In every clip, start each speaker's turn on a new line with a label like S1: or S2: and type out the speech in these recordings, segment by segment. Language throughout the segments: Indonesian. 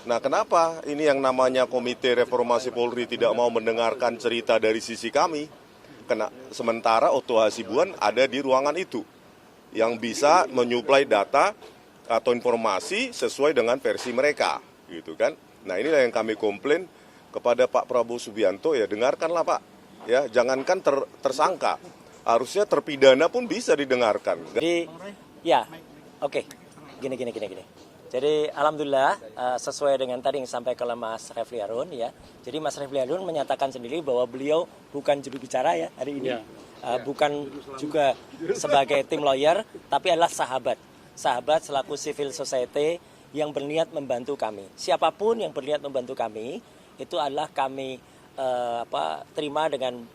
S1: Nah, kenapa ini yang namanya Komite Reformasi Polri tidak mau mendengarkan cerita dari sisi kami? Sementara Otto Hasibuan ada di ruangan itu yang bisa menyuplai data atau informasi sesuai dengan versi mereka, gitu kan? Nah, inilah yang kami komplain kepada Pak Prabowo Subianto, ya dengarkanlah Pak, ya jangankan tersangka, harusnya terpidana pun bisa didengarkan.
S2: Jadi, ya, oke, gini. Jadi alhamdulillah sesuai dengan tadi yang disampaikan oleh Mas Refli Harun ya. Jadi Mas Refli Harun menyatakan sendiri bahwa beliau bukan juru bicara ya hari ini. Bukan juga sebagai tim lawyer, tapi adalah sahabat selaku civil society yang berniat membantu kami. Siapapun yang berniat membantu kami itu adalah kami terima dengan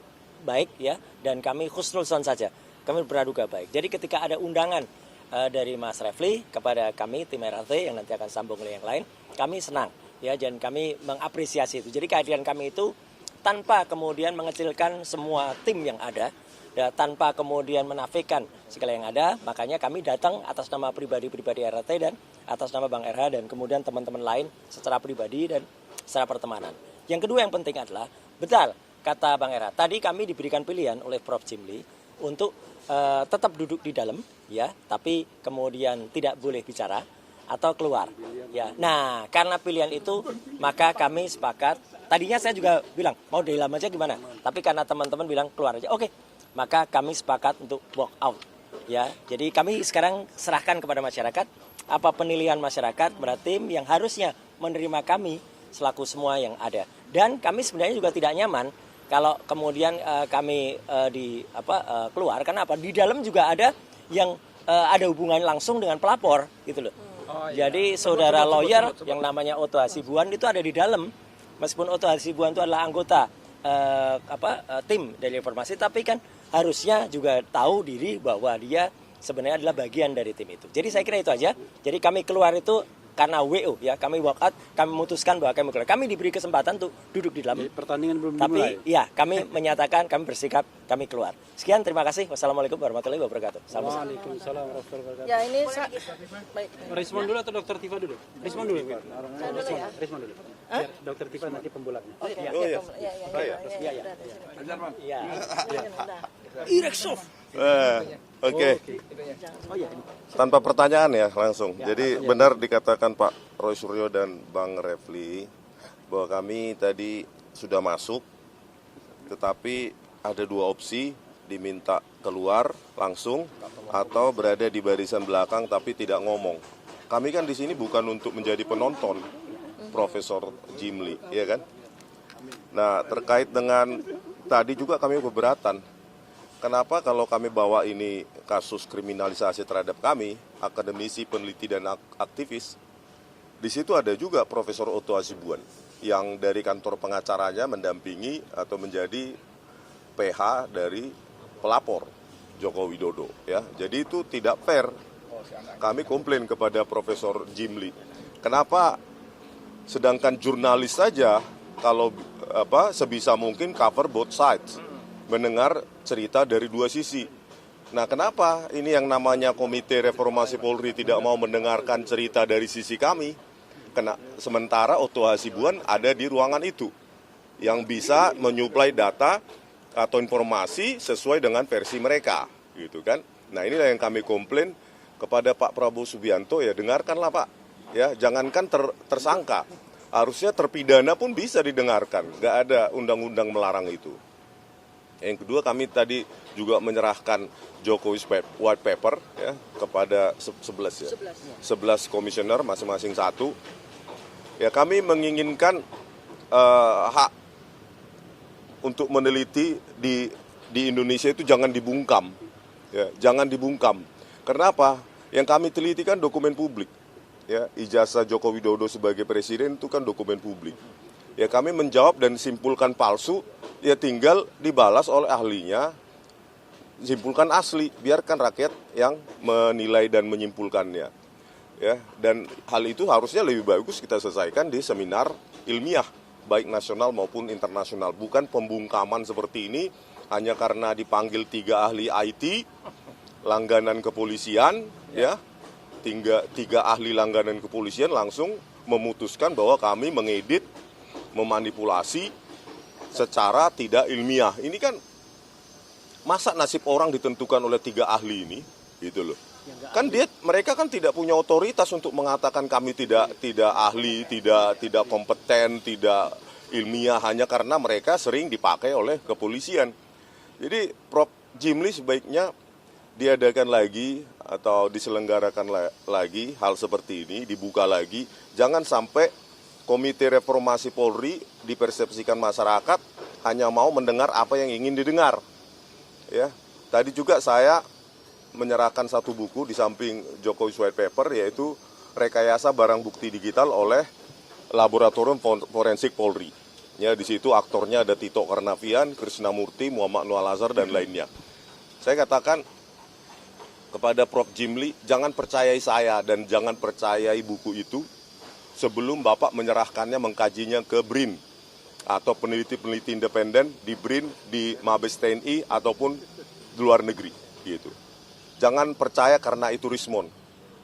S2: baik ya, dan kami husnuzon saja. Kami berpraduga baik. Jadi ketika ada undangan dari Mas Refli kepada kami tim RRT yang nanti akan sambung oleh yang lain, kami senang ya, dan kami mengapresiasi itu. Jadi kehadiran kami itu tanpa kemudian mengecilkan semua tim yang ada, dan tanpa kemudian menafikan segala yang ada. Makanya kami datang atas nama pribadi RRT dan atas nama Bang RH dan kemudian teman-teman lain secara pribadi dan secara pertemanan. Yang kedua yang penting adalah, betul kata Bang RH, tadi kami diberikan pilihan oleh Prof. Jimli untuk tetap duduk di dalam ya, tapi kemudian tidak boleh bicara atau keluar ya. Nah, karena pilihan itu maka kami sepakat. Tadinya saya juga bilang mau di dalam aja gimana, tapi karena teman-teman bilang keluar aja, oke, maka kami sepakat untuk walk out ya. Jadi kami sekarang serahkan kepada masyarakat apa penilaian masyarakat, berarti yang harusnya menerima kami selaku semua yang ada. Dan kami sebenarnya juga tidak nyaman kalau kemudian kami keluar, karena apa? Di dalam juga ada yang ada hubungan langsung dengan pelapor, gitu loh. Jadi saudara lawyer yang namanya Otto Hasibuan itu ada di dalam, meskipun Otto Hasibuan itu adalah anggota tim dari informasi, tapi kan harusnya juga tahu diri bahwa dia sebenarnya adalah bagian dari tim itu. Jadi saya kira itu aja. Jadi kami keluar itu karena WO ya, kami walk out, kami memutuskan bahwa kami keluar. Kami diberi kesempatan untuk duduk di dalam.
S3: Jadi pertandingan belum
S2: dimulai.
S3: Tapi
S2: ya, kami menyatakan, kami bersikap, kami keluar. Sekian, terima kasih. Wassalamualaikum warahmatullahi wabarakatuh.
S3: Waalaikumsalam warahmatullahi wabarakatuh.
S4: Ya, ini baik.
S3: Respon dulu atau Dokter Tifa dulu? Respon dulu. Respon dulu. Biar Dokter Tifa nanti pembulatnya.
S2: Ireksov.
S1: Oke. Tanpa pertanyaan ya langsung. Jadi benar dikatakan Pak Roy Suryo dan Bang Refli bahwa kami tadi sudah masuk, tetapi ada dua opsi, diminta keluar langsung atau berada di barisan belakang tapi tidak ngomong. Kami kan di sini bukan untuk menjadi penonton, Profesor Jimli, ya kan? Nah, terkait dengan tadi juga kami keberatan. Kenapa kalau kami bawa ini kasus kriminalisasi terhadap kami, akademisi, peneliti, dan aktivis, di situ ada juga Profesor Otto Hasibuan yang dari kantor pengacaranya mendampingi atau menjadi PH dari pelapor Joko Widodo. Ya, jadi itu tidak fair. Kami komplain kepada Profesor Jimli. Kenapa sedangkan jurnalis saja kalau sebisa mungkin cover both sides, mendengar cerita dari dua sisi. Nah, kenapa ini yang namanya Komite Reformasi Polri tidak mau mendengarkan cerita dari sisi kami? Sementara Otto Hasibuan ada di ruangan itu yang bisa menyuplai data atau informasi sesuai dengan versi mereka, gitu kan? Nah, inilah yang kami komplain kepada Pak Prabowo Subianto, ya dengarkanlah Pak, ya jangankan tersangka, harusnya terpidana pun bisa didengarkan, nggak ada undang-undang melarang itu. Yang kedua, kami tadi juga menyerahkan Jokowi's White Paper ya, kepada 11 komisioner, masing-masing satu. Ya, kami menginginkan hak untuk meneliti di Indonesia itu jangan dibungkam. Ya, jangan dibungkam. Karena apa? Yang kami teliti kan dokumen publik. Ya, ijazah Joko Widodo sebagai presiden itu kan dokumen publik. Ya, kami menjawab dan simpulkan palsu, ya tinggal dibalas oleh ahlinya, simpulkan asli, biarkan rakyat yang menilai dan menyimpulkannya. Ya, dan hal itu harusnya lebih bagus kita selesaikan di seminar ilmiah, baik nasional maupun internasional. Bukan pembungkaman seperti ini, hanya karena dipanggil 3 ahli IT, langganan kepolisian, ya, 3 ahli langganan kepolisian langsung memutuskan bahwa kami mengedit, memanipulasi secara tidak ilmiah. Ini kan masa nasib orang ditentukan oleh 3 ahli ini, gitu loh. Kan mereka kan tidak punya otoritas untuk mengatakan kami tidak ahli, tidak kompeten, tidak ilmiah, hanya karena mereka sering dipakai oleh kepolisian. Jadi Prof. Jimli sebaiknya diadakan lagi atau diselenggarakan lagi hal seperti ini, dibuka lagi. Jangan sampai Komite Reformasi Polri dipersepsikan masyarakat hanya mau mendengar apa yang ingin didengar. Ya, tadi juga saya menyerahkan satu buku di samping Jokowi White Paper, yaitu Rekayasa Barang Bukti Digital oleh Laboratorium Forensik Polri. Ya, di situ aktornya ada Tito Karnavian, Krisnamurti, Muhammad Nur Al-Azhar, dan lainnya. Saya katakan kepada Prof. Jimli, jangan percayai saya dan jangan percayai buku itu sebelum Bapak menyerahkannya, mengkajinya ke BRIN atau peneliti-peneliti independen di BRIN, di Mabes TNI ataupun di luar negeri, gitu. Jangan percaya karena itu Rismon.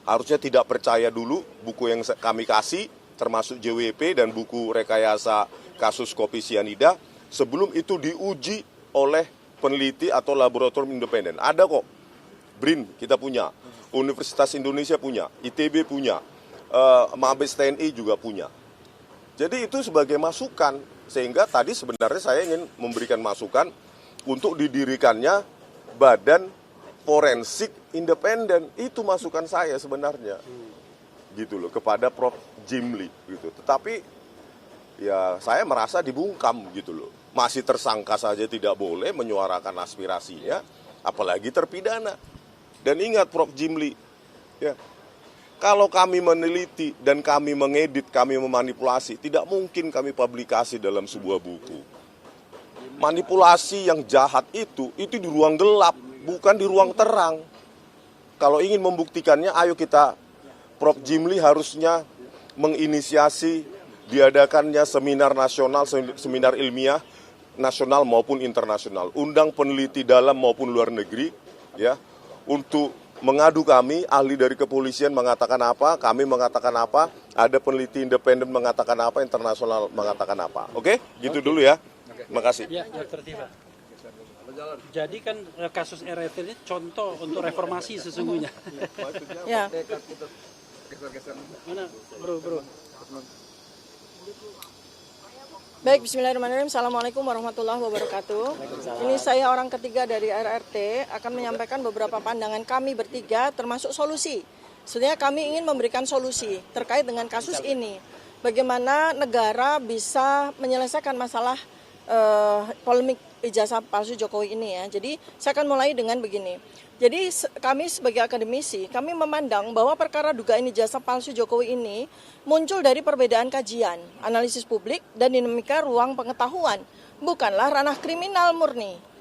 S1: Harusnya tidak percaya dulu buku yang kami kasih, termasuk JWP dan buku rekayasa kasus kopi sianida, sebelum itu diuji oleh peneliti atau laboratorium independen. Ada kok, BRIN kita punya, Universitas Indonesia punya, ITB punya, Mabes TNI juga punya. Jadi itu sebagai masukan, sehingga tadi sebenarnya saya ingin memberikan masukan untuk didirikannya Badan Forensik Independen. Itu masukan saya sebenarnya, gitu loh, kepada Prof. Jimli, gitu. Tetapi ya saya merasa dibungkam, gitu loh. Masih tersangka saja tidak boleh menyuarakan aspirasinya, apalagi terpidana. Dan ingat Prof. Jimli, ya, kalau kami meneliti dan kami mengedit, kami memanipulasi, tidak mungkin kami publikasi dalam sebuah buku. Manipulasi yang jahat itu di ruang gelap, bukan di ruang terang. Kalau ingin membuktikannya, ayo kita, Prof. Jimli harusnya menginisiasi diadakannya seminar nasional, seminar ilmiah nasional maupun internasional. Undang peneliti dalam maupun luar negeri, ya, untuk mengadu kami, ahli dari kepolisian mengatakan apa, kami mengatakan apa, ada peneliti independen mengatakan apa, internasional mengatakan apa. Oke? Gitu dulu ya. Terima kasih.
S3: Ya, Dr. Tifa. Jadi kan kasus RFL ini contoh untuk reformasi sesungguhnya.
S4: Ya.
S3: Mana, bro?
S4: Baik, bismillahirrahmanirrahim. Assalamualaikum warahmatullahi wabarakatuh. Ini saya orang ketiga dari RRT akan menyampaikan beberapa pandangan kami bertiga termasuk solusi. Sebenarnya kami ingin memberikan solusi terkait dengan kasus ini. Bagaimana negara bisa menyelesaikan masalah polemik ijazah palsu Jokowi ini ya. Jadi saya akan mulai dengan begini. Jadi kami sebagai akademisi, kami memandang bahwa perkara dugaan ijazah palsu Jokowi ini muncul dari perbedaan kajian, analisis publik, dan dinamika ruang pengetahuan. Bukanlah ranah kriminal murni.